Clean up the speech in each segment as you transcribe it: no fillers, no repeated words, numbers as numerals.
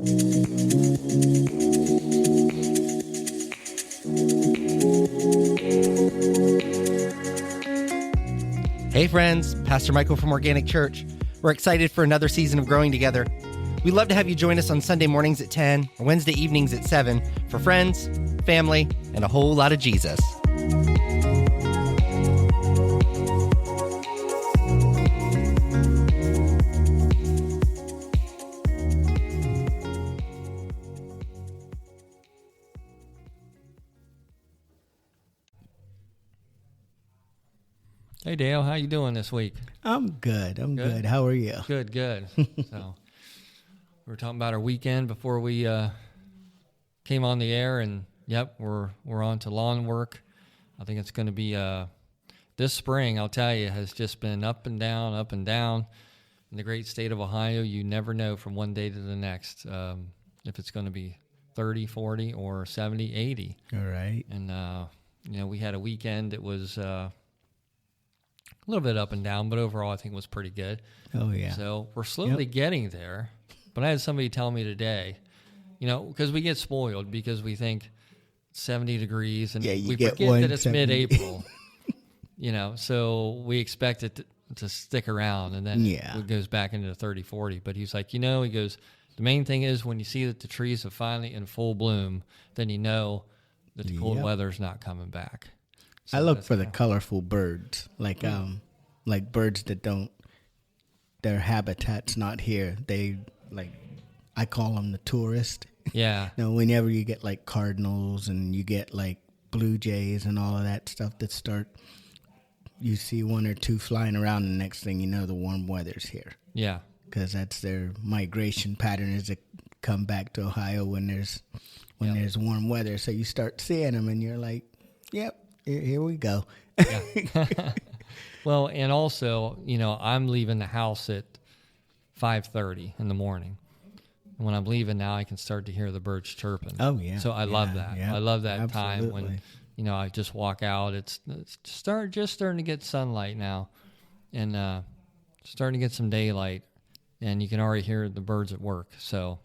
Hey friends, Pastor Michael from Organic Church. We're excited for another season of growing together. We'd love to have you join us on Sunday mornings at 10 or Wednesday evenings at 7 for friends, family, and a whole lot of Jesus. Hey Dale, how you doing this week? I'm good. I'm good. How are you? Good. So we were talking about our weekend before we came on the air, and yep, we're on to lawn work. I think it's going to be this spring. I'll tell you, has just been up and down, up and down. In the great state of Ohio, you never know from one day to the next if it's going to be 30, 40, or 70, 80. All right. And we had a weekend that was a little bit up and down, but overall I think it was pretty good. Oh, yeah. So we're slowly getting there. But I had somebody tell me today, because we get spoiled because we think 70 degrees and we forget that it's mid-April. So we expect it to stick around, and then it goes back into 30, 40. But he's like, he goes, the main thing is when you see that the trees are finally in full bloom, then you know that the cold weather's not coming back. So I look for the colorful birds, like birds that their habitat's not here. I call them the tourist. Yeah. Whenever you get like cardinals and you get like blue jays and all of that stuff you see one or two flying around, and the next thing you know, the warm weather's here. Yeah. Because that's their migration pattern, is to come back to Ohio when there's warm weather. So you start seeing them, and you're like, yep. Here we go. Yeah. Well, and also, I'm leaving the house at 5:30 in the morning. And when I'm leaving now, I can start to hear the birds chirping. Oh, yeah. So I love that. Yeah, I love that absolutely. time when, I just walk out. It's just starting to get sunlight now, and starting to get some daylight, and you can already hear the birds at work. So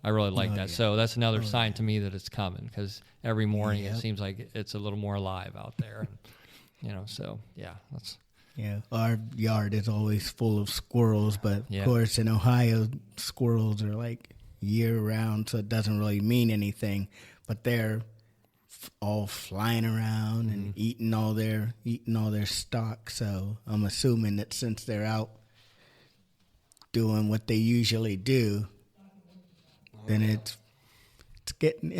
I really like that. Yeah. So that's another sign to me that it's coming, because every morning it seems like it's a little more alive out there. So yeah, that's. Yeah, our yard is always full of squirrels, but of course in Ohio, squirrels are like year round, so it doesn't really mean anything. But they're all flying around and eating all their stock. So I'm assuming that since they're out doing what they usually do, then it's getting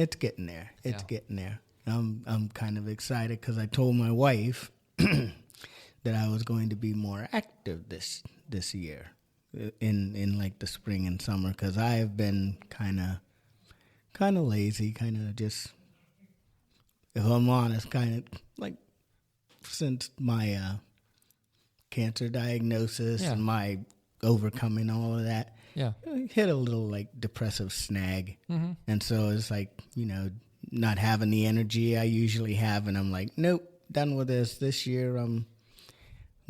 there. It's getting there. I'm kind of excited because I told my wife that I was going to be more active this year in like the spring and summer, because I have been kind of lazy, kind of just, if I'm honest, kind of like since my cancer diagnosis and my overcoming all of that. Yeah, hit a little like depressive snag, and so it's like not having the energy I usually have, and I'm like, nope, done with this. This year I'm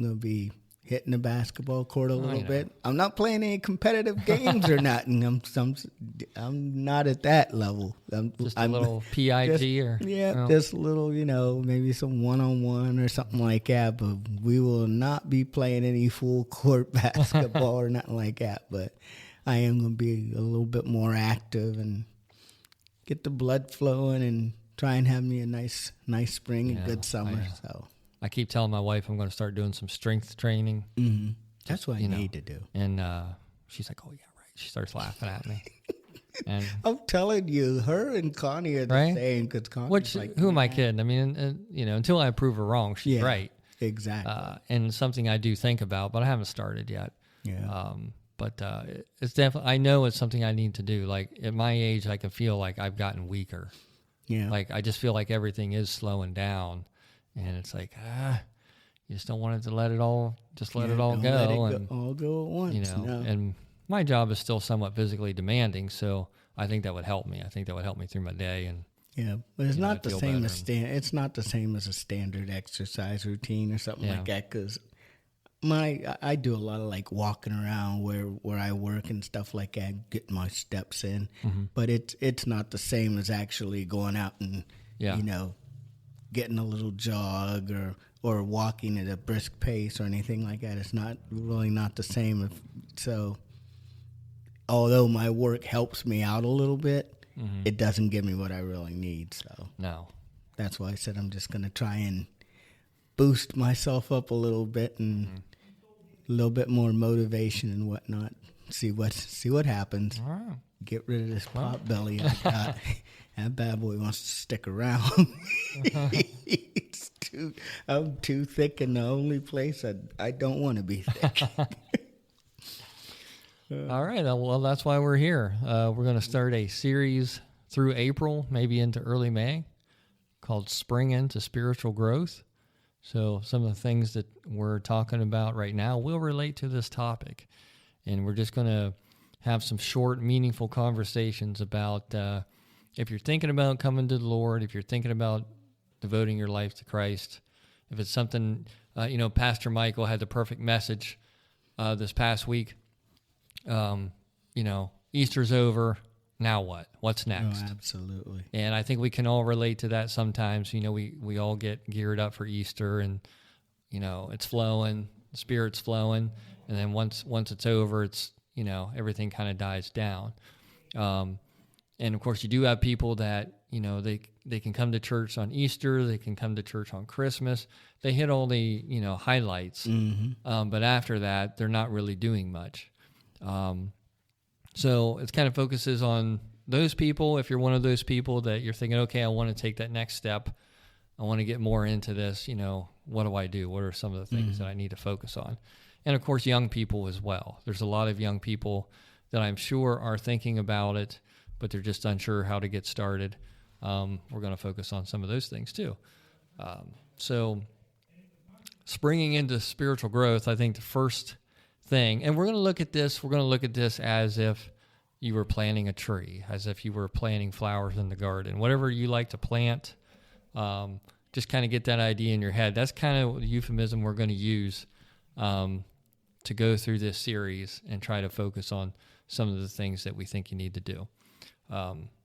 gonna be hitting the basketball court a little bit. I'm not playing any competitive games or not, and I'm not at that level. I'm a little PIT just a little, maybe some one-on-one or something like that. But we will not be playing any full court basketball or nothing like that. But I am going to be a little bit more active and get the blood flowing and try and have me a nice spring and good summer. I keep telling my wife I'm going to start doing some strength training. Mm-hmm. That's what I need to do. And she's like, oh, yeah, right. She starts laughing at me. And I'm telling you, her and Connie are the same. Because Connie's who am I kidding? I mean, until I prove her wrong, she's right. Exactly. And something I do think about, but I haven't started yet. Yeah. But it's definitely, I know it's something I need to do. Like at my age, I can feel like I've gotten weaker. Yeah. Like I just feel like everything is slowing down. And it's like, you just don't want it to let it all go. Let it all go at once. And my job is still somewhat physically demanding, so I think that would help me. I think that would help me through my day. And but it's not the same as it's not the same as a standard exercise routine or something like that. Because I do a lot of like walking around where I work and stuff like that, get my steps in. Mm-hmm. But it's not the same as actually going out and getting a little jog or walking at a brisk pace or anything like that. It's not the same. So although my work helps me out a little bit, mm-hmm. it doesn't give me what I really need. So no, that's why I said I'm just going to try and boost myself up a little bit and mm-hmm. a little bit more motivation and whatnot. See what happens. All right. Get rid of this pot belly I got. That bad boy wants to stick around. I'm too thick in the only place I don't want to be thick. All right. Well, that's why we're here. We're going to start a series through April, maybe into early May, called Spring Into Spiritual Growth. So some of the things that we're talking about right now will relate to this topic. And we're just going to have some short, meaningful conversations about if you're thinking about coming to the Lord, if you're thinking about devoting your life to Christ, if it's something, Pastor Michael had the perfect message this past week. Easter's over. Now what? What's next? Oh, absolutely. And I think we can all relate to that sometimes. We all get geared up for Easter and, it's flowing, the Spirit's flowing. And then once it's over, it's, everything kind of dies down. And of course you do have people that, they can come to church on Easter. They can come to church on Christmas. They hit all the, highlights. Mm-hmm. But after that, they're not really doing much. So it kind of focuses on those people. If you're one of those people that you're thinking, okay, I want to take that next step. I want to get more into this. What do I do? What are some of the things mm-hmm. that I need to focus on? And of course, young people as well. There's a lot of young people that I'm sure are thinking about it, but they're just unsure how to get started. We're going to focus on some of those things too. So springing into spiritual growth, I think the first thing, and we're going to look at this as if you were planting a tree, as if you were planting flowers in the garden. Whatever you like to plant, just kind of get that idea in your head. That's kind of the euphemism we're going to use to go through this series and try to focus on some of the things that we think you need to do.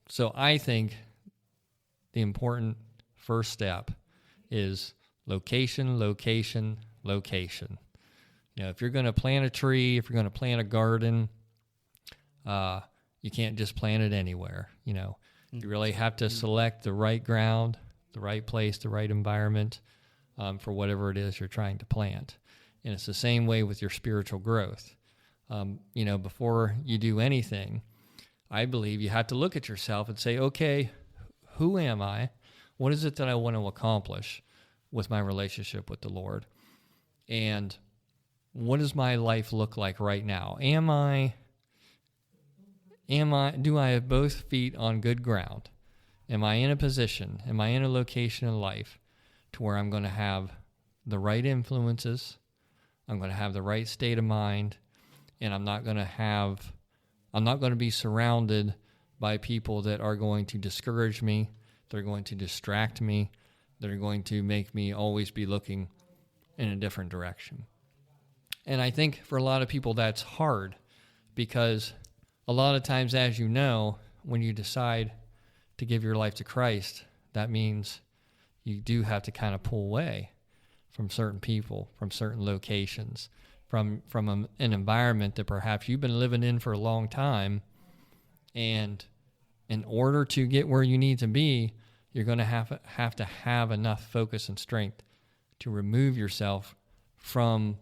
So I think the important first step is location, location, location. If you're going to plant a tree, if you're going to plant a garden, you can't just plant it anywhere. You really have to select the right ground, the right place, the right environment for whatever it is you're trying to plant. And it's the same way with your spiritual growth. Before you do anything, I believe you have to look at yourself and say, okay, who am I? What is it that I want to accomplish with my relationship with the Lord? And what does my life look like right now? Do I have both feet on good ground? Am I in a position, am I in a location in life to where I'm going to have the right influences, I'm going to have the right state of mind, and I'm not going to be surrounded by people that are going to discourage me, they're going to distract me, they're going to make me always be looking in a different direction. And I think for a lot of people that's hard because a lot of times, as you know, when you decide to give your life to Christ, that means you do have to kind of pull away from certain people, from certain locations, from an environment that perhaps you've been living in for a long time. And in order to get where you need to be, you're going to have enough focus and strength to remove yourself from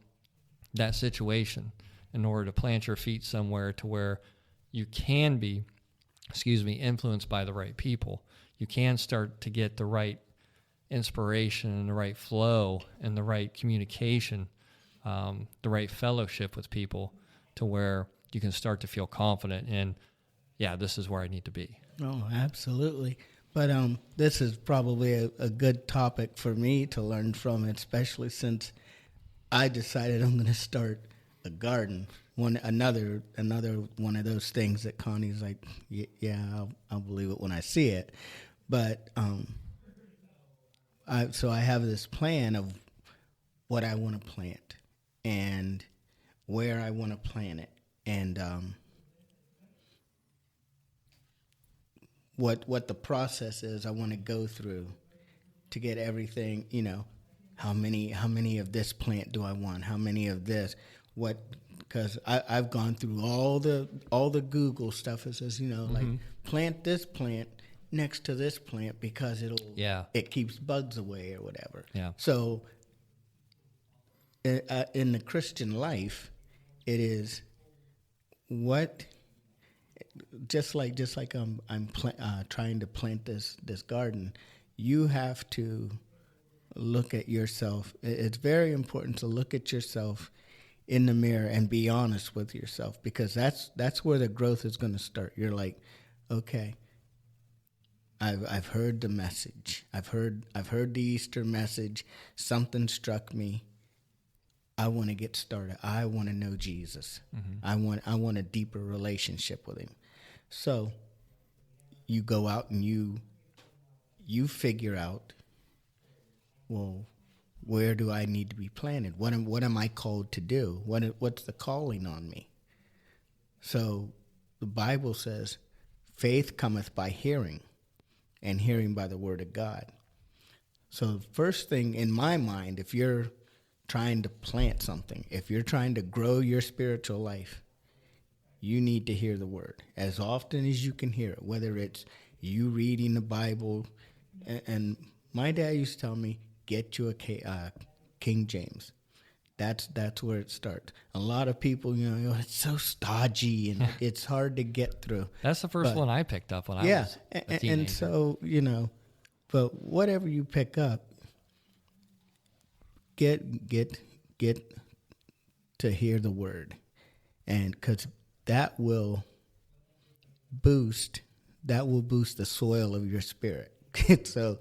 that situation in order to plant your feet somewhere to where you can be, influenced by the right people. You can start to get the right inspiration and the right flow and the right communication, the right fellowship with people to where you can start to feel confident in, this is where I need to be. Oh, absolutely. But this is probably a good topic for me to learn from, especially since I decided I'm going to start a garden. Another one of those things that Connie's like, I'll believe it when I see it. But I have this plan of what I want to plant, and where I want to plant it, and what the process is I want to go through to get everything, how many of this plant do I want? How many of this? What? Because I've gone through all the Google stuff. It says, like plant this plant next to this plant because it keeps bugs away or whatever. Yeah. So in the Christian life, it is just like I'm trying to plant this garden. You have to look at yourself. It's very important to look at yourself in the mirror and be honest with yourself, because that's where the growth is going to start. You're like, okay, I've heard the message. I've heard the Easter message. Something struck me. I want to get started. I want to know Jesus. Mm-hmm. I want a deeper relationship with him. So you go out and you figure out, well, where do I need to be planted? What am I called to do? What's the calling on me? So the Bible says, faith cometh by hearing, and hearing by the word of God. So the first thing in my mind, if you're trying to plant something, if you're trying to grow your spiritual life, you need to hear the word as often as you can hear it, whether it's you reading the Bible. And my dad used to tell me, get you a King James. That's where it starts. A lot of people, it's so stodgy and it's hard to get through. That's the first one I picked up when I was a teenager. And so, but whatever you pick up, get to hear the word, and because that will boost the soil of your spirit. So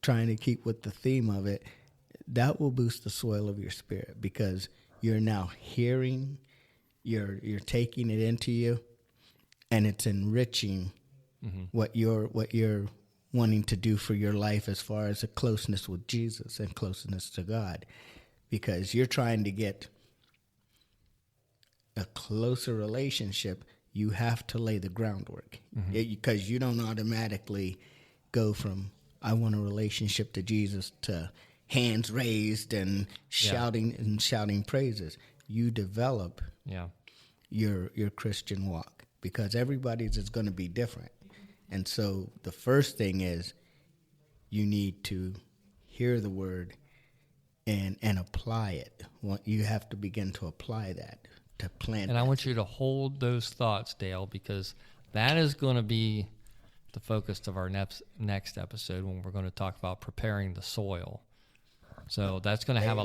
trying to keep with the theme of it, that will boost the soil of your spirit, because you're now hearing, you're taking it into you, and it's enriching what you're wanting to do for your life as far as a closeness with Jesus and closeness to God, because you're trying to get a closer relationship. You have to lay the groundwork, because you don't automatically go from I want a relationship to Jesus to hands raised and shouting praises. You develop your Christian walk, because everybody's is going to be different. And so the first thing is you need to hear the word and apply it. You have to begin to apply that, to plant. And I want you to hold those thoughts, Dale, because that is going to be the focus of our next episode, when we're going to talk about preparing the soil. So that's going to have a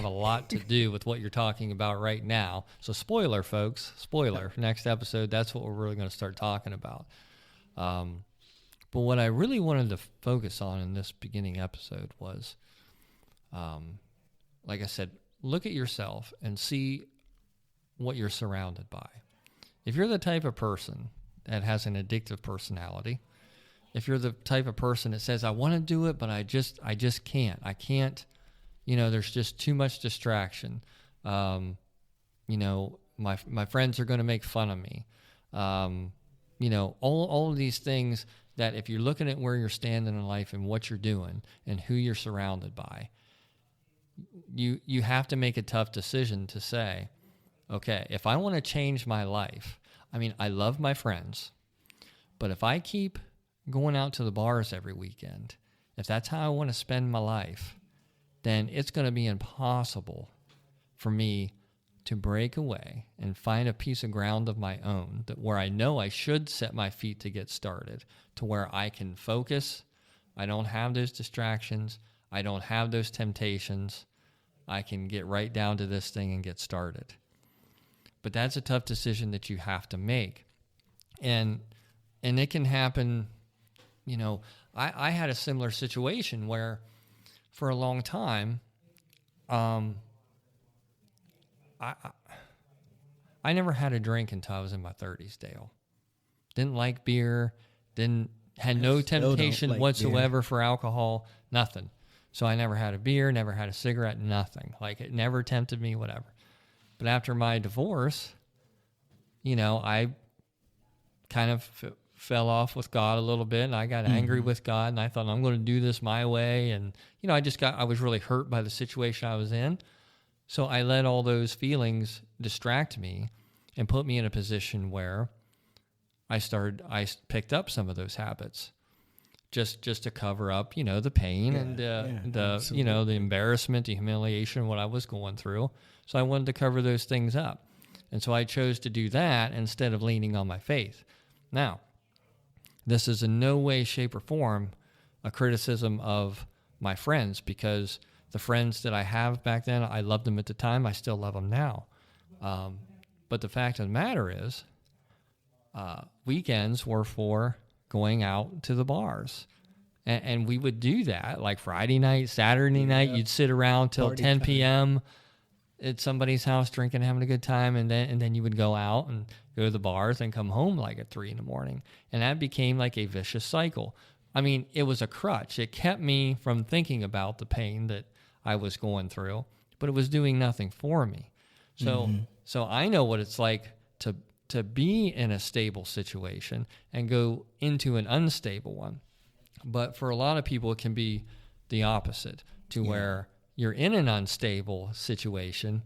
lot to do with what you're talking about right now. So spoiler, folks, next episode, that's what we're really going to start talking about. But what I really wanted to focus on in this beginning episode was, like I said, look at yourself and see what you're surrounded by. If you're the type of person that has an addictive personality, if you're the type of person that says, I want to do it, but I just can't. I can't, there's just too much distraction. My friends are going to make fun of me. All of these things that if you're looking at where you're standing in life and what you're doing and who you're surrounded by, you have to make a tough decision to say, okay, if I want to change my life, I love my friends, but if I keep going out to the bars every weekend, if that's how I want to spend my life, then it's going to be impossible for me to break away and find a piece of ground of my own where I know I should set my feet to get started, to where I can focus. I don't have those distractions. I don't have those temptations. I can get right down to this thing and get started. But that's a tough decision that you have to make. And it can happen, I had a similar situation where for a long time, I never had a drink until I was in my 30s, Dale. Didn't like beer, had no temptation whatsoever for alcohol, nothing. So I never had a beer, never had a cigarette, nothing. Like, it never tempted me, whatever. But after my divorce, I kind of fell off with God a little bit, and I got angry with God, and I thought, I'm going to do this my way. And, I was really hurt by the situation I was in. So I let all those feelings distract me and put me in a position where I picked up some of those habits just to cover up, the pain and the embarrassment, the humiliation, what I was going through. So I wanted to cover those things up. And so I chose to do that instead of leaning on my faith. Now, this is in no way, shape, or form a criticism of my friends, because the friends that I have back then, I loved them at the time. I still love them now. But the fact of the matter is, weekends were for going out to the bars. And we would do that, like Friday night, Saturday night. You'd sit around till party 10 p.m. at somebody's house drinking, having a good time, and then you would go out and go to the bars and come home like at 3 a.m. And that became like a vicious cycle. I mean, it was a crutch. It kept me from thinking about the pain that I was going through, but it was doing nothing for me. So I know what it's like to be in a stable situation and go into an unstable one. But for a lot of people, it can be the opposite, where you're in an unstable situation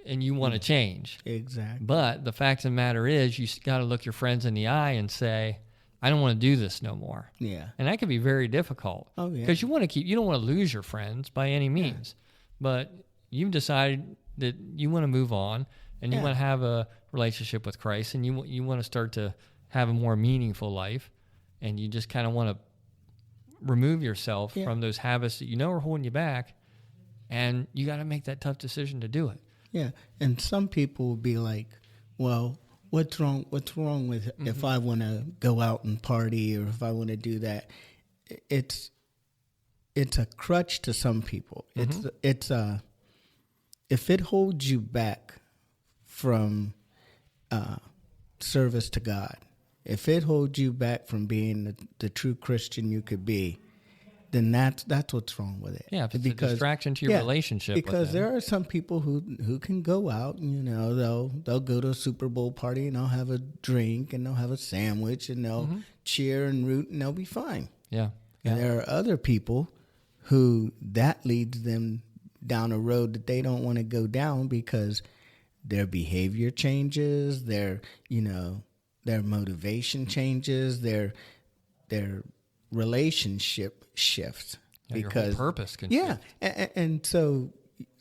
and you want to change. Exactly. But the fact of the matter is, you got to look your friends in the eye and say, I don't want to do this no more. Yeah. And that can be very difficult. Oh, yeah. Because you don't want to lose your friends by any means. Yeah. But you've decided that you want to move on and you want to have a relationship with Christ, and you want to start to have a more meaningful life, and you just kind of want to remove yourself from those habits that are holding you back, and you got to make that tough decision to do it. Yeah, and some people will be like, well, what's wrong with if I want to go out and party, or if I want to do that? It's a crutch to some people. It's if it holds you back from service to God, if it holds you back from being the true Christian you could be, then that's what's wrong with it. Yeah, it's a distraction to your relationship. Because there are some people who can go out, they'll go to a Super Bowl party and they'll have a drink and they'll have a sandwich and they'll cheer and root and they'll be fine. Yeah. And there are other people who that leads them down a road that they don't want to go down, because their behavior changes, their motivation changes, their relationship shifts, because your whole purpose can shift. And so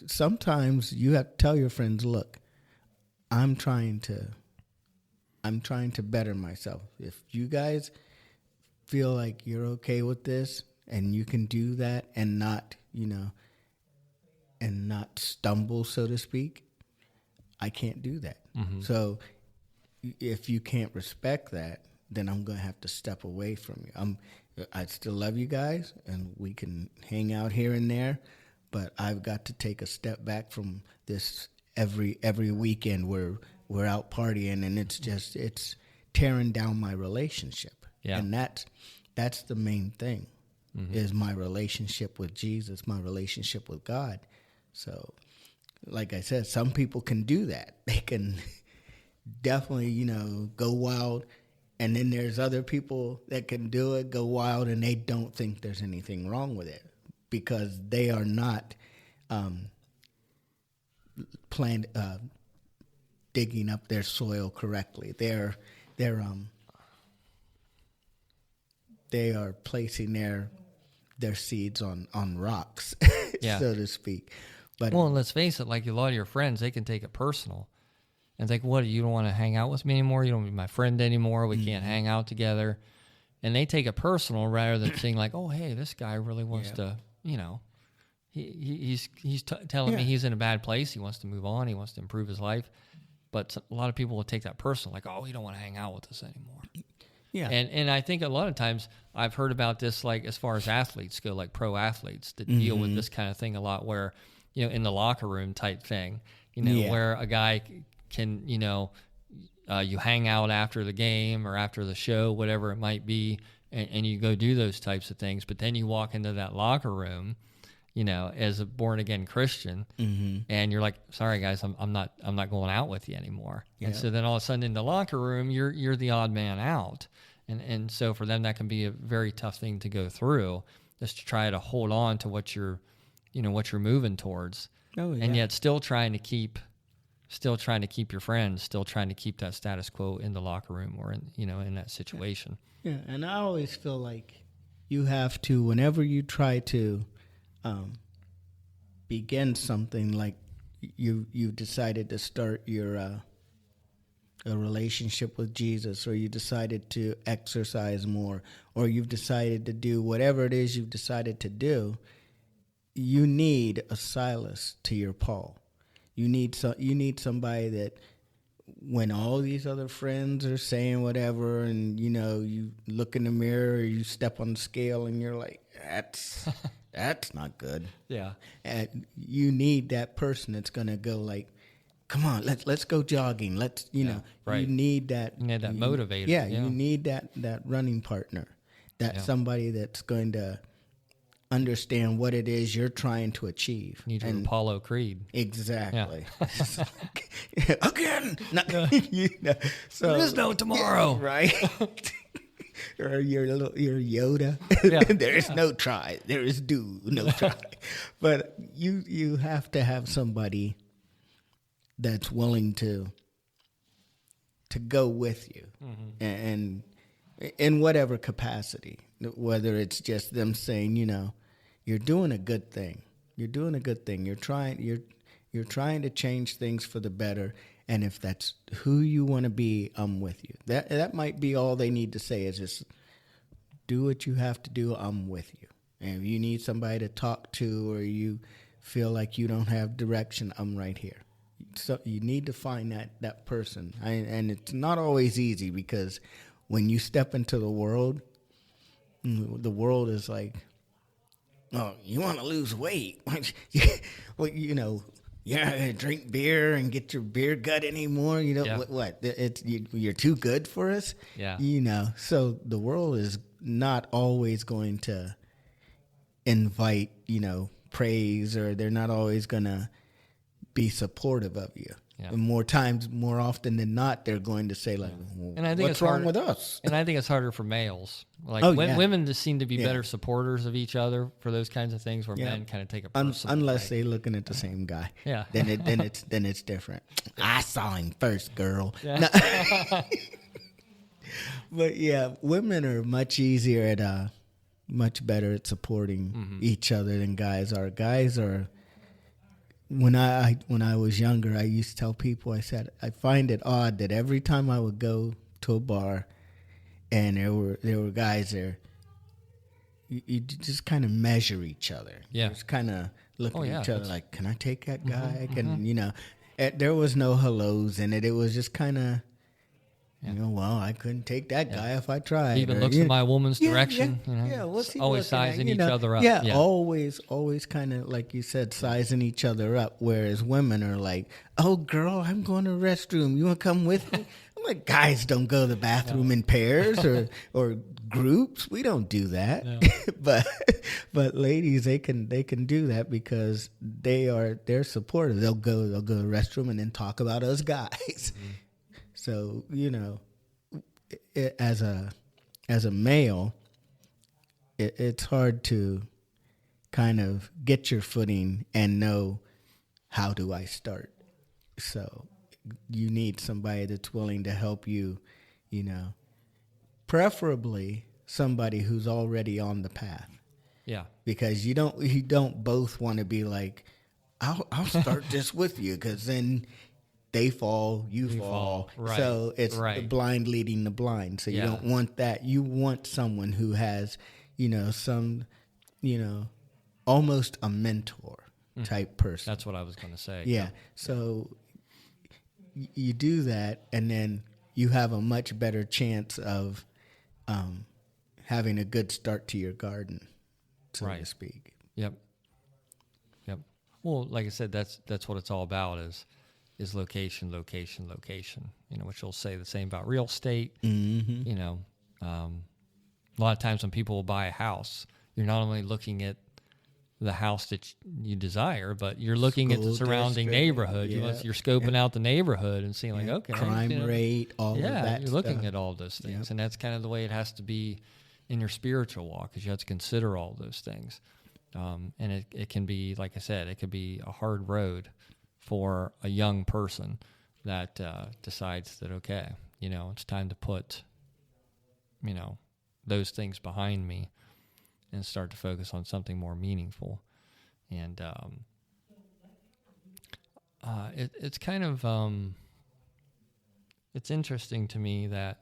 sometimes you have to tell your friends, look, I'm trying to better myself. If you guys feel like you're okay with this and you can do that and not stumble, so to speak, I can't do that. So if you can't respect that, then I'm going to have to step away from you. I still love you guys, and we can hang out here and there, but I've got to take a step back from this every weekend where we're out partying, and it's tearing down my relationship. Yeah. And that's the main thing, is my relationship with Jesus, my relationship with God. So, like I said, some people can do that. They can definitely, go wild. And then there's other people that can do it, go wild, and they don't think there's anything wrong with it, because they are not digging up their soil correctly. They are placing their seeds on rocks, so to speak. But let's face it, like a lot of your friends, they can take it personal and think, what, you don't want to hang out with me anymore? You don't want to be my friend anymore? We can't hang out together. And they take it personal rather than saying like, oh, hey, this guy really wants to, he's telling me he's in a bad place. He wants to move on. He wants to improve his life. But a lot of people will take that personal, like, oh, you don't want to hang out with us anymore. Yeah. And I think a lot of times I've heard about this, like as far as athletes go, like pro athletes that deal with this kind of thing a lot, where, in the locker room type thing, where a guy can, you hang out after the game or after the show, whatever it might be, and you go do those types of things. But then you walk into that locker room, as a born again Christian, and you're like, sorry guys, I'm not going out with you anymore. Yeah. And so then all of a sudden in the locker room, you're the odd man out. And so for them, that can be a very tough thing to go through, just to try to hold on to what you're moving towards. Oh, yeah. And yet still trying to keep your friends, still trying to keep that status quo in the locker room or in that situation. Yeah. And I always feel like you have to, whenever you try to begin something, like you've decided to start your a relationship with Jesus, or you decided to exercise more, or you've decided to do whatever it is you've decided to do, you need a Silas to your Paul. You need somebody that, when all these other friends are saying whatever, and you look in the mirror, or you step on the scale, and you're like, that's not good. Yeah. And you need that person that's gonna go like, come on, let's go jogging. Let's right. You need that. You need that motivator. Yeah, you need that running partner, somebody that's going to understand what it is you're trying to achieve. You need your Apollo Creed. Exactly. Yeah. Again. So there is no tomorrow. Yeah, right. Or your Yoda. Yeah. There is no try. There is no try. But you have to have somebody that's willing to go with you, and in whatever capacity, whether it's just them saying, you're doing a good thing. You're doing a good thing. You're trying to change things for the better. And if that's who you want to be, I'm with you. That might be all they need to say, is just do what you have to do. I'm with you. And if you need somebody to talk to, or you feel like you don't have direction, I'm right here. So you need to find that person. And it's not always easy, because when you step into the world is like, oh, you want to lose weight? Well, you're not going to drink beer and get your beer gut anymore. What? You're too good for us? Yeah. So the world is not always going to invite, praise, or they're not always going to be supportive of you. Yeah. And more often than not, they're going to say, like, and I think what's wrong with us? And I think it's harder for males. Like, women just seem to be better supporters of each other for those kinds of things, where men kind of take a personal unless they're looking at the same guy. Yeah. Then it's different. I saw him first, girl. Yeah. No. But yeah, women are much better at supporting each other than guys are. Guys are. When I was younger, I used to tell people, I said, I find it odd that every time I would go to a bar and there were guys there, you just kind of measure each other. Yeah. Just kind of look at each other like, can I take that guy? There was no hellos in it. It was just kind of, well, I couldn't take that guy if I tried. He even looks in my woman's direction. What's he always sizing each other up. Yeah, always kind of, like you said, sizing each other up. Whereas women are like, oh, girl, I'm going to the restroom. You want to come with me? I'm like, guys don't go to the bathroom in pairs or groups. We don't do that. No. but ladies, they can do that because they're supportive. They'll go to the restroom and then talk about us guys. Mm-hmm. So, as a male, it's hard to kind of get your footing and know, how do I start? So you need somebody that's willing to help you, preferably somebody who's already on the path. Yeah. Because you don't both want to be like, I'll start this with you, because then they fall, you fall. Right. So it's the blind leading the blind. So you don't want that. You want someone who has, almost a mentor type person. That's what I was going to say. Yeah. So you do that, and then you have a much better chance of having a good start to your garden, so to speak. Yep. Well, like I said, that's what it's all about is location, which will say the same about real estate. Mm-hmm. A lot of times when people will buy a house, you're not only looking at, the house that you desire, but you're looking at the surrounding neighborhood. You're scoping out the neighborhood and seeing like, okay, crime rate, all of that. You're looking at all those things, and that's kind of the way it has to be in your spiritual walk, because you have to consider all those things. And it can be, like I said, it could be a hard road for a young person that decides that, okay, it's time to put, those things behind me and start to focus on something more meaningful. And it's kind of, it's interesting to me that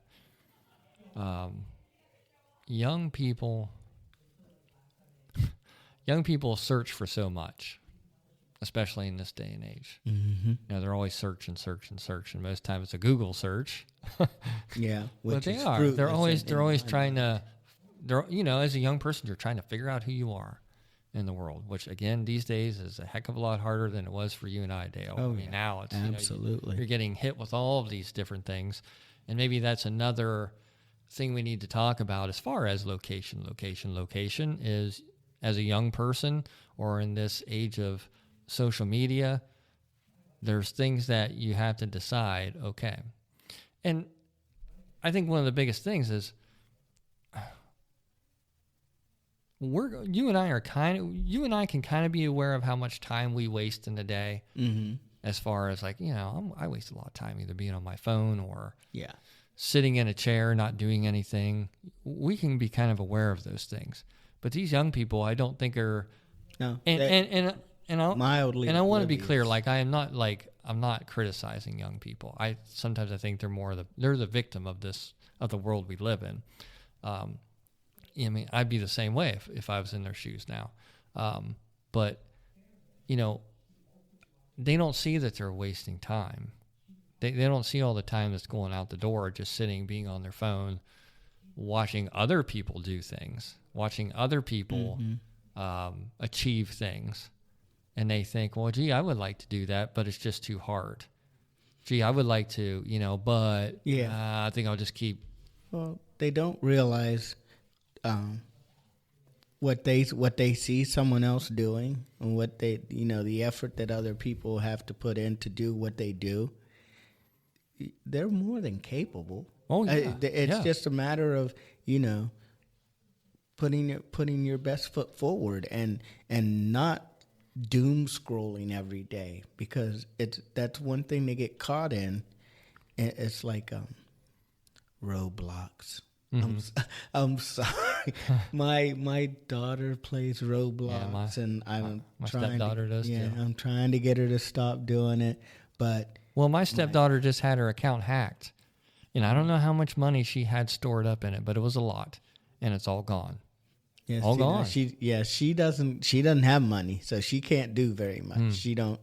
young people search for so much, especially in this day and age. Mm-hmm. They're always search, and most times it's a Google search. Yeah, but they are. They're always trying to. As a young person, you're trying to figure out who you are in the world, which again these days is a heck of a lot harder than it was for you and I, Dale. Oh, now it's absolutely. You're getting hit with all of these different things, and maybe that's another thing we need to talk about as far as location is, as a young person or in this age of social media, there's things that you have to decide, okay. And I think one of the biggest things is you and I can kind of be aware of how much time we waste in a day. Mm-hmm. As far as like, I waste a lot of time either being on my phone or yeah, sitting in a chair, not doing anything. We can be kind of aware of those things. But these young people, I don't think are. No, and mildly. And I want to be clear, like I'm not criticizing young people. Sometimes I think they're the victim of the world we live in. I'd be the same way if I was in their shoes now. But they don't see that they're wasting time. They don't see all the time that's going out the door, just sitting, being on their phone, watching other people do things, watching other people achieve things. And they think, well, gee, I would like to do that, but it's just too hard. Gee, I would like to, but I think I'll just keep. Well, they don't realize what they see someone else doing, and what they, the effort that other people have to put in to do what they do. They're more than capable. Oh yeah, it's just a matter of putting your best foot forward and not doom scrolling every day, because that's one thing they get caught in. It's like Roblox. Mm-hmm. I'm sorry. My daughter plays Roblox, and my stepdaughter does too. I'm trying to get her to stop doing it, but my stepdaughter just had her account hacked. I don't know how much money she had stored up in it, but it was a lot, and it's all gone. Yes, all gone. She doesn't have money, so she can't do very much. She don't.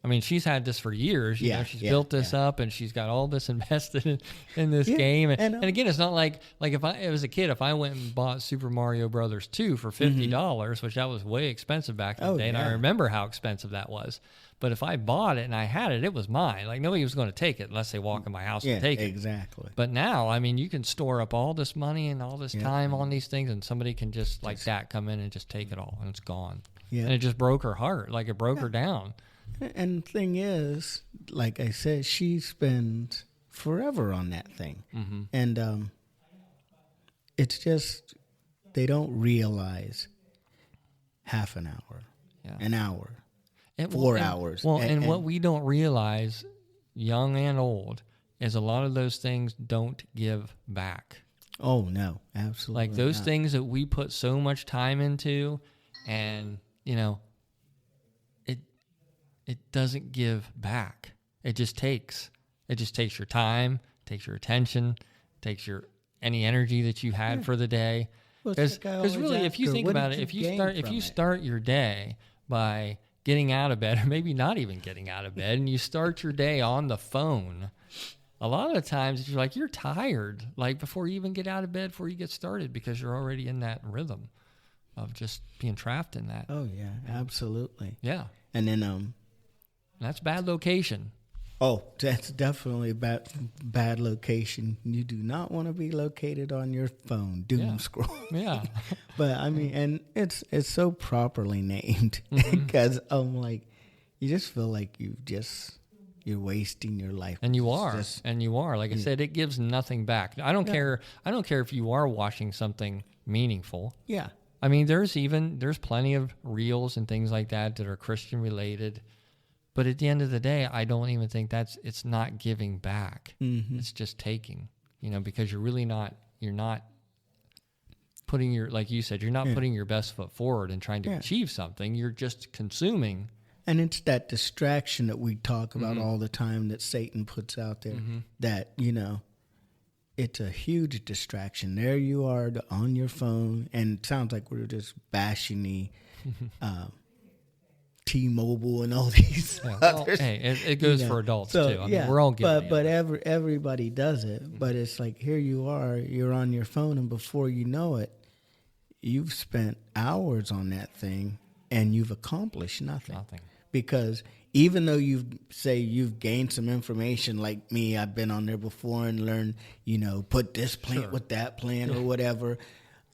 I mean, she's had this for years. She's built this up, and she's got all this invested in this game. And again, it's not like if I was a kid, if I went and bought Super Mario Brothers 2 for $50, which that was way expensive back in the day, and I remember how expensive that was. But if I bought it and I had it, it was mine. Like, nobody was going to take it unless they walk in my house and take it. Exactly. But now, I mean, you can store up all this money and all this time on these things, and somebody can just like that come in and just take it all, and it's gone. Yeah. And it just broke her heart. Like, it broke her down. And the thing is, like I said, she spends forever on that thing. Mm-hmm. And it's just, they don't realize half an hour, an hour. 4 hours. And what we don't realize, young and old, is a lot of those things don't give back. Oh, no, absolutely. Like those things that we put so much time into, and, it doesn't give back. It just takes your time, takes your attention, takes any energy that you had for the day. Because really, if you think about it, if you start your day by getting out of bed, or maybe not even getting out of bed, and you start your day on the phone, a lot of the times you're tired, like before you even get out of bed, before you get started, because you're already in that rhythm of just being trapped in that. Oh yeah, absolutely. Yeah. And then that's bad location. Oh, that's definitely a bad location. You do not want to be located on your phone, doom scroll. Yeah. But I mean, and it's so properly named because I'm like, you just feel like you're wasting your life. And you are. Like I said, it gives nothing back. I don't care if you are watching something meaningful. Yeah. I mean, there's plenty of reels and things like that are Christian related. But at the end of the day, I don't even think it's not giving back. Mm-hmm. It's just taking, because you're not putting like you said, you're not putting your best foot forward and trying to achieve something. You're just consuming. And it's that distraction that we talk about all the time that Satan puts out there that, it's a huge distraction. There you are on your phone, and it sounds like we're just bashing the T-Mobile and all these others. Hey, it goes for adults too. I mean, we're all guilty. But everybody does it. But it's like, here you are, you're on your phone, and before you know it, you've spent hours on that thing, and you've accomplished nothing. Because even though you've gained some information, like me, I've been on there before and learned, put this plant with that plant or whatever.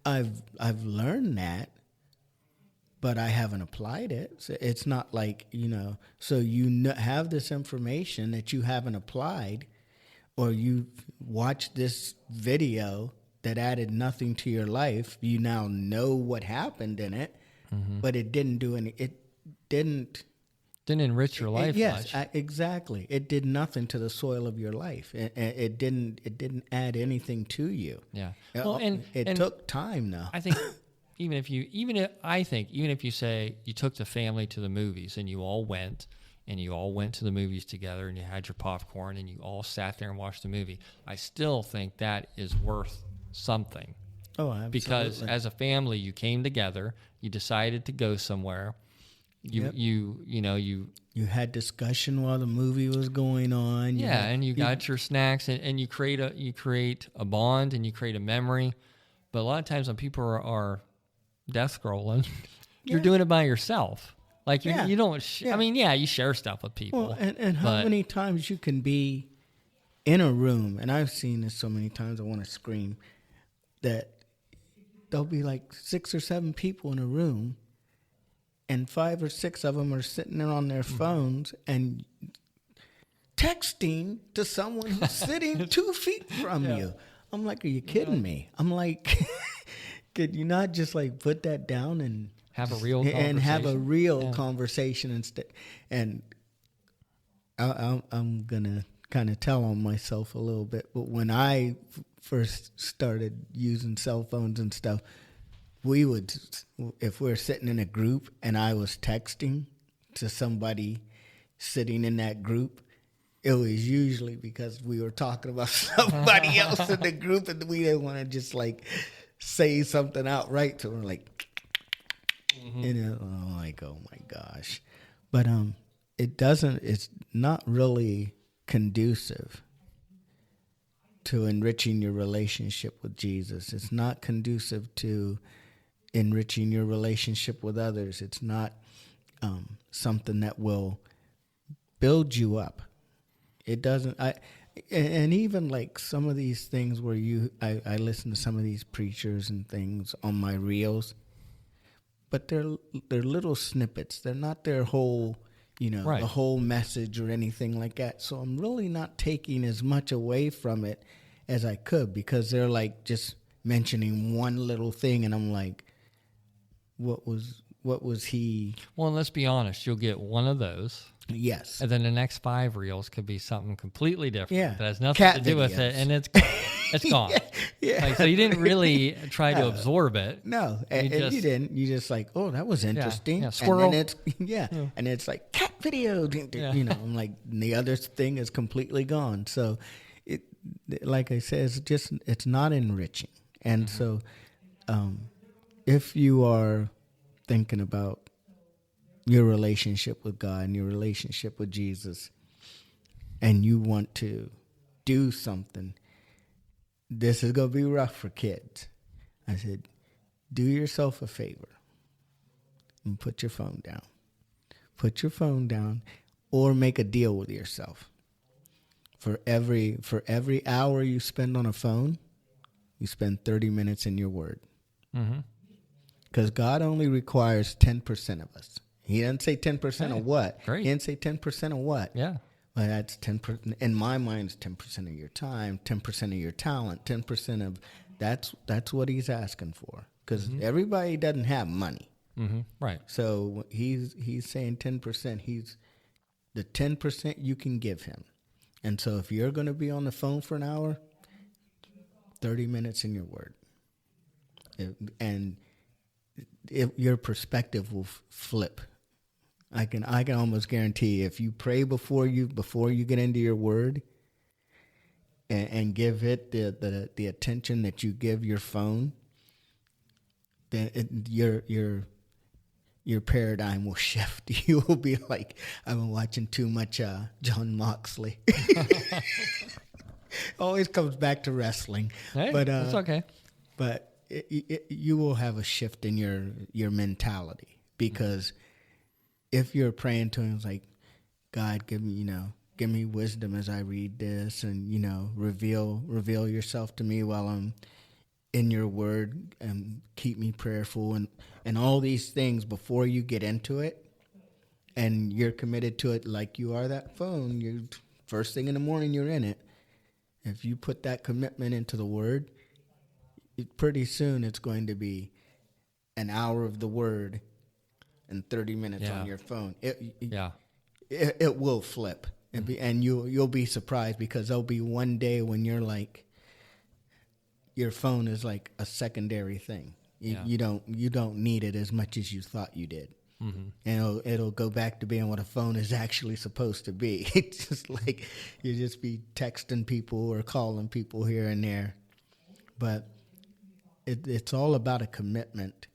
I've learned that, but I haven't applied it. So it's not like, so have this information that you haven't applied, or you watched this video that added nothing to your life. You now know what happened in it, but it didn't do any. It didn't enrich your life. Yes, much. Exactly. It did nothing to the soil of your life. It didn't add anything to you. Yeah. Well, and it took time, though. I think even if you say you took the family to the movies and you all went to the movies together and you had your popcorn and you all sat there and watched the movie, I still think that is worth something. Oh, absolutely. Because as a family, you came together, you decided to go somewhere. You had discussion while the movie was going on. And you got your snacks and you create a bond and you create a memory. But a lot of times when people are death scrolling, you're doing it by yourself. Like you don't. I mean, you share stuff with people. Well, and how many times you can be in a room, and I've seen this so many times I want to scream, that there'll be like 6 or 7 people in a room, and 5 or 6 of them are sitting there on their phones and texting to someone who's sitting 2 feet from you. I'm like, are you kidding me? I'm like, could you not just like put that down and have a real conversation instead? And I'm gonna kind of tell on myself a little bit, but when I first started using cell phones and stuff, we would, if we're sitting in a group and I was texting to somebody sitting in that group, it was usually because we were talking about somebody else in the group and we didn't want to just like say something outright to them, like, like, oh my gosh. But it's not really conducive to enriching your relationship with Jesus. It's not conducive to enriching your relationship with others. It's not something that will build you up. It doesn't. And even like some of these things where I listen to some of these preachers and things on my reels, but they're little snippets. They're not their whole, the whole message or anything like that. So I'm really not taking as much away from it as I could, because they're like just mentioning one little thing, and I'm like, what was he? Well, and let's be honest, you'll get one of those. Yes. And then the next 5 reels could be something completely different. Yeah. That has nothing to do with it, and it's gone. Yeah. Like, so you didn't really try to absorb it. No, and you didn't. You just like, oh, that was interesting. Yeah. Squirrel. And then and it's like cat video. I'm like, the other thing is completely gone. So, it, like I said, it's not enriching. And so, if you are thinking about your relationship with God and your relationship with Jesus, and you want to do something, this is going to be rough for kids. I said, do yourself a favor and put your phone down. Put your phone down, or make a deal with yourself. For every hour you spend on a phone, you spend 30 minutes in your word. Because God only requires 10% of us. He doesn't say 10% of what. Great. He didn't say 10% of what. Yeah. But that's 10%. In my mind, it's 10% of your time, 10% of your talent, 10% of that's what he's asking for. Because everybody doesn't have money. Right. So he's saying 10%. He's the 10% you can give him. And so if you're going to be on the phone for an hour, 30 minutes in your word. And your perspective will flip. I can almost guarantee if you pray before you get into your word and give it the attention that you give your phone, then your paradigm will shift. You will be like, I've been watching too much John Moxley. Always comes back to wrestling. Hey, but that's okay. But you will have a shift in your mentality, because if you're praying to him, it's like, God, give me wisdom as I read this, and reveal yourself to me while I'm in your word, and keep me prayerful, and all these things before you get into it, and you're committed to it like you are that phone. You first thing in the morning you're in it. If you put that commitment into the word, pretty soon it's going to be an hour of the word and 30 minutes on your phone. It will flip, and you'll be surprised, because there'll be one day when you're like, your phone is like a secondary thing. You don't need it as much as you thought you did. And it'll go back to being what a phone is actually supposed to be. It's just like you just be texting people or calling people here and there. But it's all about a commitment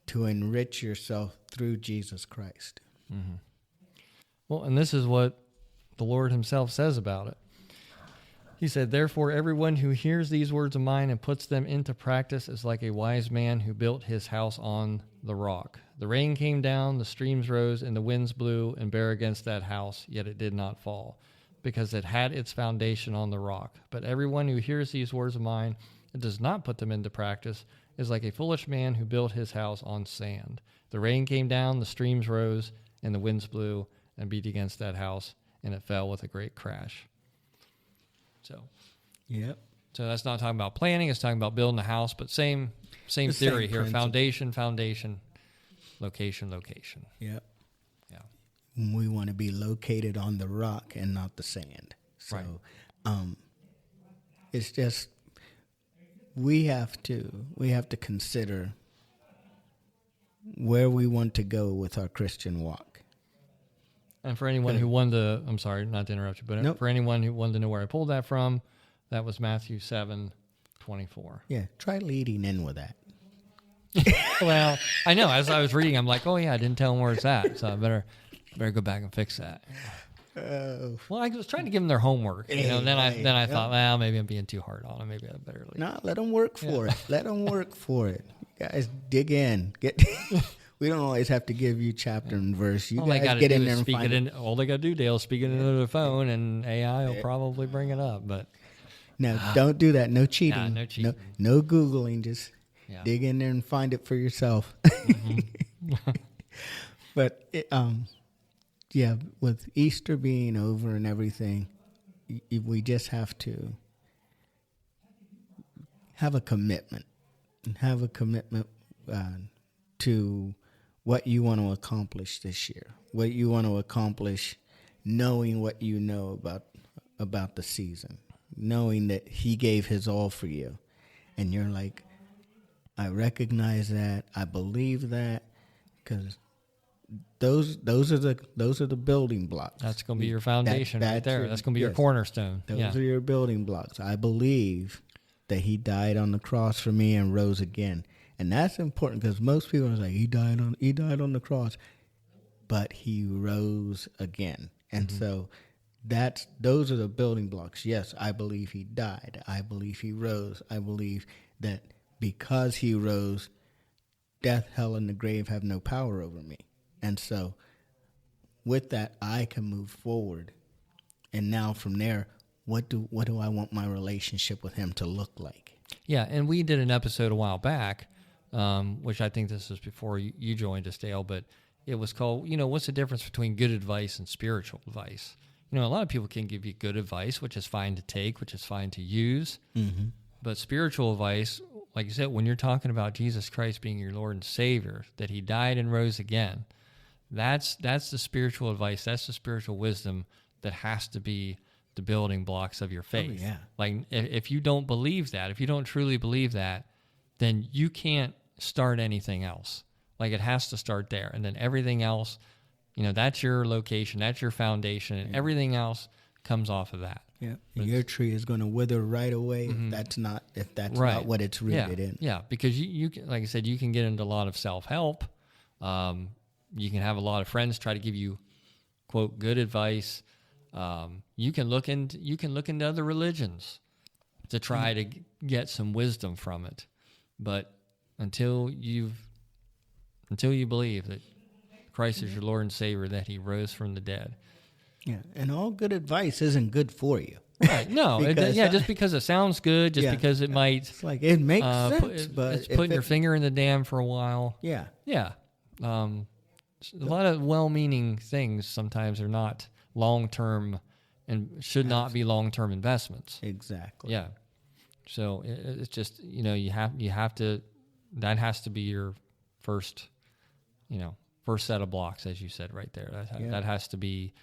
to enrich yourself through Jesus Christ. Well, and this is what the Lord himself says about it. He said, therefore, everyone who hears these words of mine and puts them into practice is like a wise man who built his house on the rock. The rain came down, the streams rose, and the winds blew and bare against that house, yet it did not fall, because it had its foundation on the rock. But everyone who hears these words of mine and does not put them into practice is like a foolish man who built his house on sand. The rain came down, the streams rose, and the winds blew and beat against that house, and it fell with a great crash. So that's not talking about planning. It's talking about building a house, but same theory here. Principle. Foundation, location. Yep. Yeah. We want to be located on the rock and not the sand. So, it's just we have to consider where we want to go with our Christian walk. And for anyone who wanted to, I'm sorry, not to interrupt you, but for anyone who wanted to know where I pulled that from, that was Matthew 7:24. Yeah, try leading in with that. Well, I know. As I was reading, I'm like, oh, yeah, I didn't tell him where it's at, so I better go back and fix that. Well, I was trying to give them their homework, and then I thought, well, maybe I'm being too hard on them. Maybe I better leave. No, let them work for it. Let them work for it. You guys, dig in. We don't always have to give you chapter and verse. You guys get in there and find it. All they got to do, Dale, is speak it into the phone, and AI will probably bring it up. But no, don't do that. No cheating. No cheating. No Googling. Just dig in there and find it for yourself. But with Easter being over and everything, we just have to have a commitment. Have a commitment to what you want to accomplish this year, what you want to accomplish, knowing what you know about the season, knowing that he gave his all for you. And you're like, I recognize that, I believe that, because those are the building blocks. That's going to be your foundation right there. That's going to be your cornerstone. Those are your building blocks. I believe that he died on the cross for me and rose again. And that's important, because most people are like, he died on the cross, but he rose again. And so those are the building blocks. Yes, I believe he died. I believe he rose. I believe that because he rose, death, hell, and the grave have no power over me. And so with that, I can move forward And now from there, what do I want my relationship with him to look like? Yeah, and we did an episode a while back, which I think this was before you joined us, Dale, but it was called, what's the difference between good advice and spiritual advice? A lot of people can give you good advice, which is fine to take, which is fine to use. Mm-hmm. But spiritual advice, like you said, when you're talking about Jesus Christ being your Lord and Savior, that he died and rose again, that's the spiritual advice. That's the spiritual wisdom that has to be the building blocks of your faith. Oh, yeah. Like if you don't believe that, if you don't truly believe that, then you can't start anything else. Like it has to start there. And then everything else, that's your location, that's your foundation, and everything else comes off of that. Yeah, your tree is going to wither right away if that's not not what it's rooted in. Yeah, because you can, like I said, you can get into a lot of self-help. You can have a lot of friends try to give you, quote, good advice. You can look into other religions to try to get some wisdom from it, but until you believe that Christ is your Lord and Savior, that he rose from the dead. Yeah, and all good advice isn't good for you. Right, no. Just because it sounds good, because it might... It's like, it makes sense, but... It's putting your finger in the dam for a while. Yeah. Yeah. A lot of well-meaning things sometimes are not long-term and should not be long-term investments. Exactly. Yeah. So it's just, you have to... That has to be your first set of blocks, as you said right there. That has to be,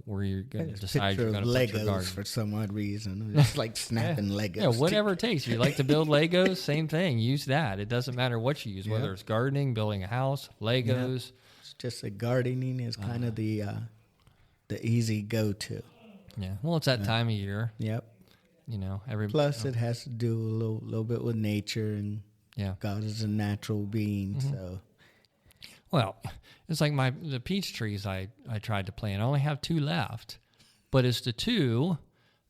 where you're going to decide you're going to put your garden. For some odd reason. It's like snapping Legos. Yeah, whatever it takes. You like to build Legos, same thing. Use that. It doesn't matter what you use, whether it's gardening, building a house, Legos. Yeah. It's just that gardening is kind of the easy go-to. Yeah. Well, it's that time of year. Yep. Plus it has to do a little bit with nature, and God is a natural being, so... Well, it's like the peach trees I tried to plant. I only have 2 left, but it's the 2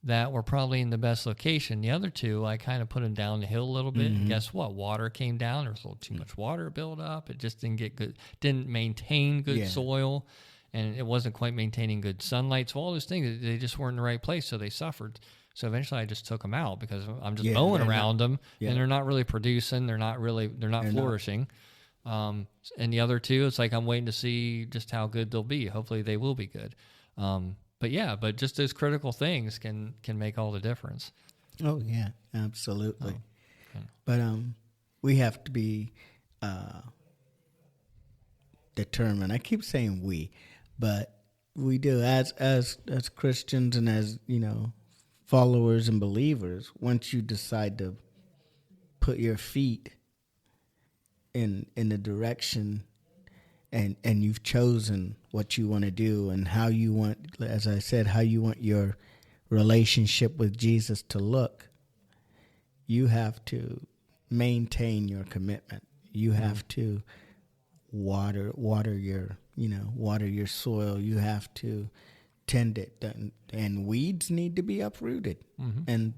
that were probably in the best location. The other 2, I kind of put them down the hill a little bit, and guess what? Water came down. There was a little too much water built up. It just didn't maintain good soil, and it wasn't quite maintaining good sunlight. So all those things, they just weren't in the right place, so they suffered. So eventually I just took them out because I'm just mowing around them, and they're not really producing. They're not flourishing. And the other 2, it's like I'm waiting to see just how good they'll be. Hopefully they will be good. But just those critical things can make all the difference. Oh yeah, absolutely. Oh, okay. But we have to be determined. I keep saying we, but we do as Christians and as followers and believers. Once you decide to put your feet in the direction and you've chosen what you want to do and how you want, as I said, how you want your relationship with Jesus to look, you have to maintain your commitment. You have to water your soil. You have to tend it, and weeds need to be uprooted. And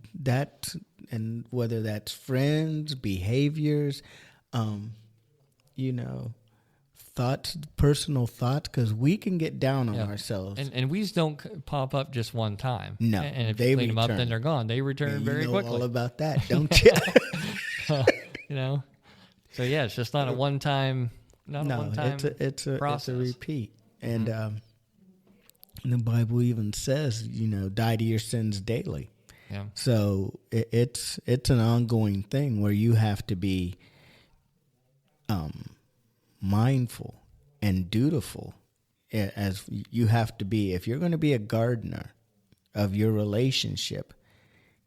whether that's friends, behaviors, thoughts, personal thoughts, because we can get down on ourselves. And weeds don't pop up just one time. No. And if you clean them up, then they're gone. They return very quickly. You know all about that, don't you? So, it's just not a one-time it's a repeat. And the Bible even says, die to your sins daily. Yeah. So it's an ongoing thing where you have to be mindful and dutiful, as you have to be. If you're going to be a gardener of your relationship,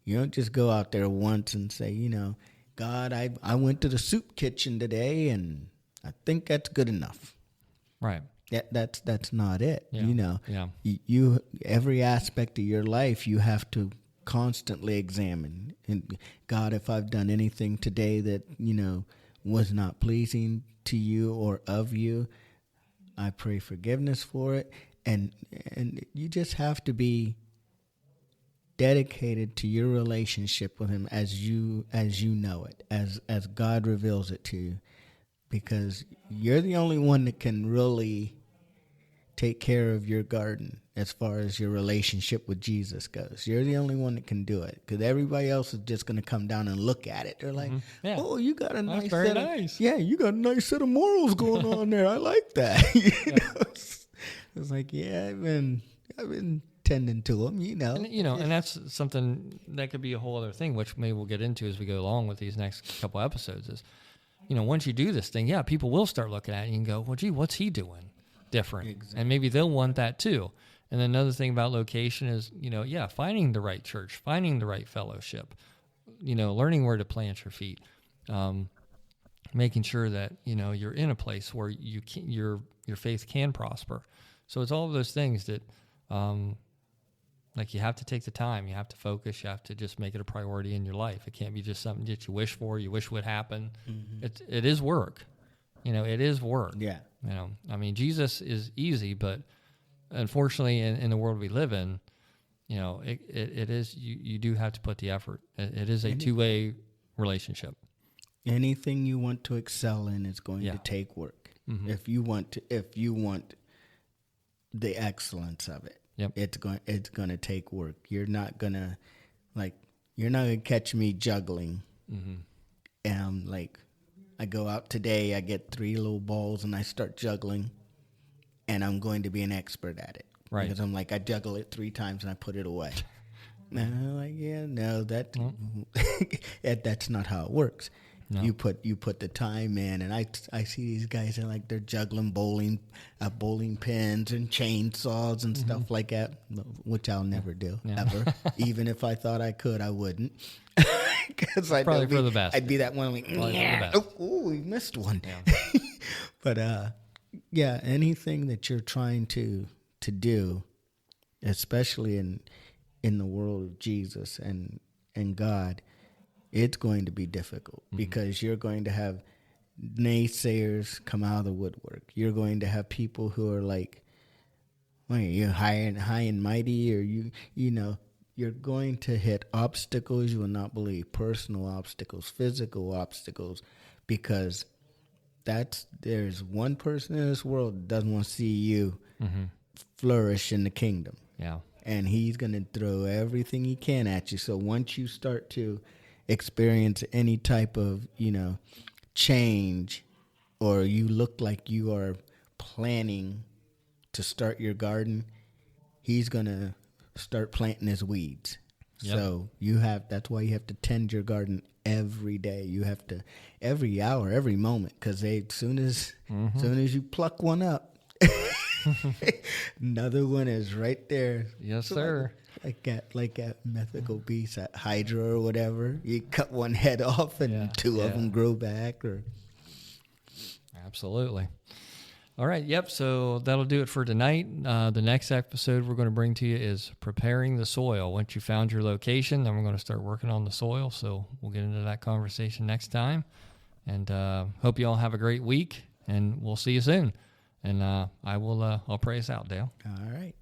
you don't just go out there once and say, God, I went to the soup kitchen today and I think that's good enough. Right. That's not it. Yeah. You every aspect of your life you have to constantly examine. And God, if I've done anything today that was not pleasing to you or of you, I pray forgiveness for it. And you just have to be dedicated to your relationship with him as you know it, as God reveals it to you, because you're the only one that can really take care of your garden as far as your relationship with Jesus goes. You're the only one that can do it, because everybody else is just going to come down and look at it. They're like, oh, you got a nice set of, you got a nice set of morals going on there. I like that. You know? It's like, I've been tending to them, And that's something that could be a whole other thing, which maybe we'll get into as we go along with these next couple episodes is, once you do this thing, people will start looking at it and go, well, gee, what's he doing different? Exactly. And maybe they'll want that too. And then another thing about location is, finding the right church, finding the right fellowship, learning where to plant your feet, making sure that, you're in a place where your faith can prosper. So it's all of those things that, you have to take the time, you have to focus, you have to just make it a priority in your life. It can't be just something that you wish for, you wish would happen. Mm-hmm. It is work. It is work. Yeah. Jesus is easy, but unfortunately in the world we live in, it is, you do have to put the effort. It is a two-way relationship. Anything you want to excel in is going to take work. Mm-hmm. If you want the excellence of it, it's going to take work. You're not gonna catch me juggling. Mm-hmm. I go out today, I get 3 little balls and I start juggling, and I'm going to be an expert at it. Right. Because I'm I juggle it 3 times and I put it away. And I'm that's not how it works. No. You put the time in, and I see these guys and they're juggling bowling pins and chainsaws and stuff like that, which I'll never do ever. Even if I thought I could, I wouldn't. Because probably for the best. I'd be that one we missed one. Yeah. But anything that you're trying to do, especially in the world of Jesus and God, it's going to be difficult because you're going to have naysayers come out of the woodwork. You're going to have people who are like, well, you're high and mighty, or you're going to hit obstacles you will not believe, personal obstacles, physical obstacles, because there's one person in this world that doesn't want to see you flourish in the kingdom. Yeah. And he's going to throw everything he can at you. So once you start to experience any type of, change, or you look like you are planning to start your garden, he's going to start planting his weeds. Yep. So that's why you have to tend your garden every day. You have to, every hour, every moment, because as soon as you pluck one up, another one is right there. Yes, sir. Like that mythical beast, that Hydra or whatever. You cut one head off and 2 of them grow back. Absolutely. All right. Yep. So that'll do it for tonight. The next episode we're going to bring to you is preparing the soil. Once you found your location, then we're going to start working on the soil. So we'll get into that conversation next time. And hope you all have a great week. And we'll see you soon. And I'll pray us out, Dale. All right.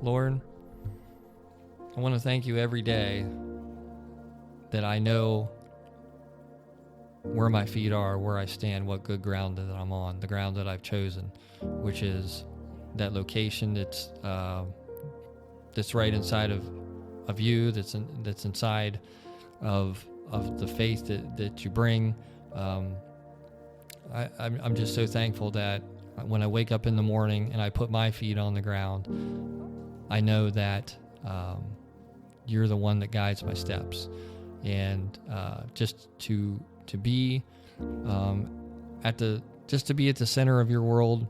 Lord, I want to thank you every day that I know where my feet are, where I stand, what good ground that I'm on, the ground that I've chosen, which is that location that's right inside of you, that's inside of the faith that you bring. I'm just so thankful that when I wake up in the morning and I put my feet on the ground, I know that you're the one that guides my steps. And just to be at the center of your world,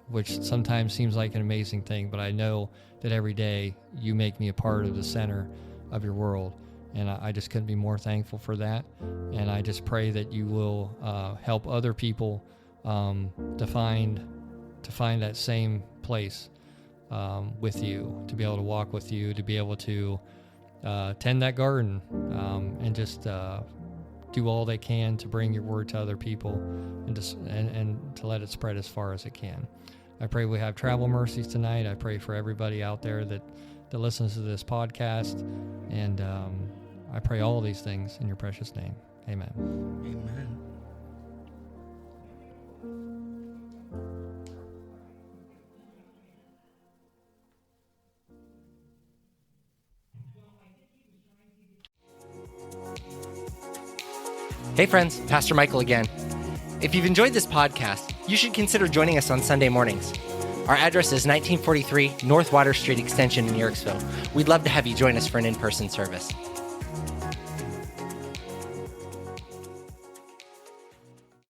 which sometimes seems like an amazing thing, but I know that every day you make me a part of the center of your world. And I just couldn't be more thankful for that. And I just pray that you will help other people to find that same place with you, to be able to walk with you, to be able to tend that garden, and just do all they can to bring your word to other people, and to let it spread as far as it can. I pray we have travel mercies tonight. I pray for everybody out there that that listens to this podcast. And I pray all of these things in your precious name. Amen. Amen. Hey friends, Pastor Michael again. If you've enjoyed this podcast, you should consider joining us on Sunday mornings. Our address is 1943 North Water Street Extension in Yorksville. We'd love to have you join us for an in-person service.